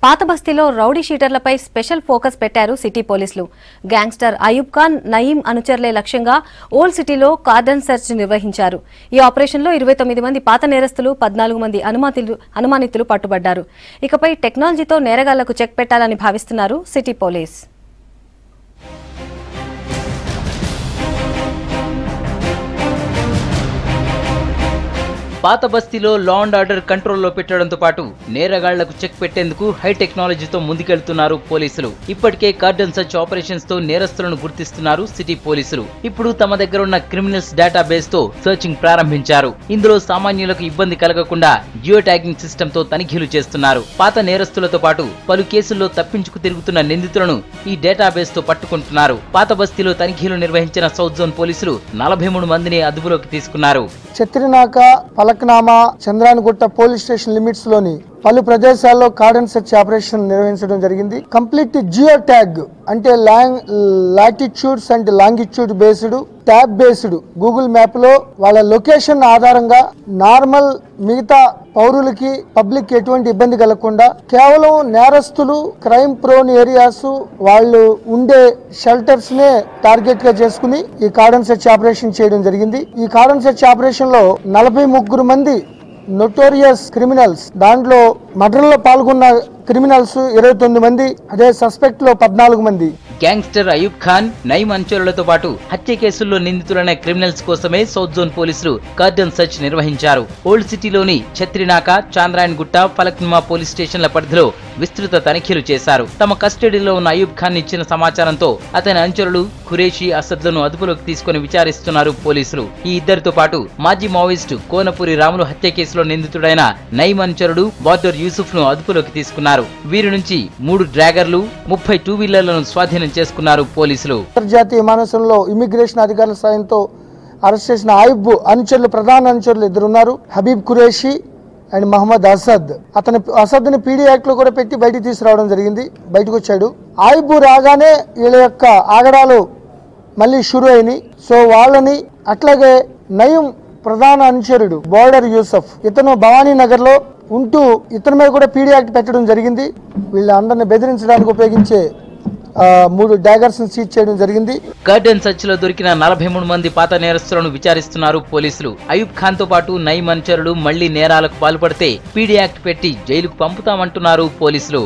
పాత బస్తీలో rowdy షీటర్లపై special focus పెట్టారు సిటీ పోలీసులు. గ్యాంగ్స్టర్ అయూబ్ ఖాన్, నయీం అనుచరులే లక్ష్యంగా ఓల్డ్ సిటీలో కార్డన్ సెర్చ్ నిర్వహించారు. ఈ ఆపరేషన్లో 29 మంది పాత నేరస్తులు, 14 మంది అనుమానితులు పట్టుబడ్డారు. ఇకపై టెక్నాలజీతో నేరగాళ్లకు చెక్ పెట్టాలని భావిస్తున్నారు సిటీ పోలీస్. పాత బస్తీలో లా అండ్ ఆర్డర్ కంట్రోల్లో పెట్టడంతో పాటు నేరగాళ్లకు చెక్ పెట్టేందుకు హై టెక్నాలజీతో ముందుకెళ్తున్నారు పోలీసులు. ఇప్పటికే కార్డన్ సర్చ్ ఆపరేషన్స్ తో నేరస్తులను గుర్తిస్తున్నారు సిటీ పోలీసులు. ఇప్పుడు తమ దగ్గర ఉన్న క్రిమినల్స్ డేటాబేస్ తో సర్చింగ్ ప్రారంభించారు. ఇందులో సామాన్యులకు ఇబ్బంది కలగకుండా జియో ట్యాగింగ్ సిస్టమ్ తో తనిఖీలు చేస్తున్నారు. పాత నేరస్తులతో పాటు పలు కేసుల్లో తప్పించుకు తిరుగుతున్న నిందితులను ఈ డేటాబేస్ తో పట్టుకుంటున్నారు. పాత బస్తీలో తనిఖీలు నిర్వహించిన సౌత్ జోన్ పోలీసులు 43 మందిని అదుపులోకి తీసుకున్నారు. Chatrinaka, Falaknuma, Chandrayangutta police station limits లోని పలు ప్రదేశాల్లో కార్డన్ సెర్చ్ ఆపరేషన్ నిర్వహించడం జరిగింది. కంప్లీట్ జియో ట్యాగ్ అంటే latitudes and longitude based, tab based Google map లో వాళ్ళ లొకేషన్ ఆధారంగా నార్మల్ మిగతా పౌరులకి, పబ్లిక్ ఎటువంటి ఇబ్బంది కలగకుండా కేవలం నేరస్తులు, క్రైమ్ ప్రోన్ ఏరియాస్, వాళ్ళు ఉండే షెల్టర్స్ నే టార్గెట్ గా చేసుకుని ఈ కార్డన్ సెర్చ్ ఆపరేషన్ చేయడం జరిగింది. ఈ కార్డన్ సెర్చ్ ఆపరేషన్ లో 43 మంది నోటోరియస్ క్రిమినల్స్, దాంట్లో మర్డర్లో పాల్గొన్న క్రిమినల్స్ 29 మంది, అదే సస్పెక్ట్ లో 14 మంది. గ్యాంగ్స్టర్ అయూబ్ ఖాన్, నయీం అనుచరులతో పాటు హత్య కేసుల్లో నిందితులైన క్రిమినల్స్ కోసమే సౌత్ జోన్ పోలీసులు కార్డన్ సెర్చ్ నిర్వహించారు. ఓల్డ్ సిటీలోని ఛత్రినాక, చాంద్రాయణగుట్ట, ఫలక్నుమా పోలీస్ స్టేషన్ల పరిధిలో విస్తృత తనిఖీలు చేశారు. తమ కస్టడీలో ఉన్న అయూబ్ ఖాన్ ఇచ్చిన సమాచారంతో అతని అనుచరులు ఖురేషి, అసద్లను అదుపులోకి తీసుకుని విచారిస్తున్నారు పోలీసులు. ఈ ఇద్దరితో పాటు మాజీ మావోయిస్టు కోనపూరి రాములు హత్య కేసులో నిందితుడైన నయీం అనుచరుడు బార్డర్ యూసుఫ్ ను అదుపులోకి తీసుకున్నారు. వీరి నుంచి 3 డ్రాగర్లు, 30 2 వీలర్లను స్వాధీనం చేసుకున్నారు పోలీసులు. అంతర్జాతీయ విమానాశ్రయంలో ఇమిగ్రేషన్ అధికారుల సాయంతో అరెస్ట్ చేసిన అయూబ్ అనుచరులు, ప్రధాన అనుచరులు 2 ఉన్నారు. హబీబ్ ఖురేషి అండ్ మహమ్మద్ అసద్. అసద్ ని పీడీ యాక్ట్ లో కూడా పెట్టి బయటికి తీసుకురావడం జరిగింది. బయటకు వచ్చాడు. అయూబ్ రాగానే వీళ్ళ యొక్క ఆగడాలు మళ్ళీ షురు అయినాయి. సో వాళ్ళని, అట్లాగే నయీం ప్రధాన అనుచరుడు బోర్డర్ యూసఫ్, ఇతను భవానీ నగర్ లో ఉంటూ ఇతని మీద కూడా పీడీ యాక్ట్ పెట్టడం జరిగింది. వీళ్ళందరినీ బెదిరించడానికి ఉపయోగించే 3 డాగర్స్ సీజ్ చేయడం జరిగింది. కార్డన్ సర్చ్ లో దొరికిన 43 మంది పాత నేరస్తులను విచారిస్తున్నారు పోలీసులు. అయూబ్ ఖాన్ తో పాటు నయీం అనుచరులు మళ్లీ నేరాలకు పాల్పడితే పీడీ యాక్ట్ పెట్టి జైలుకు పంపుతామంటున్నారు పోలీసులు.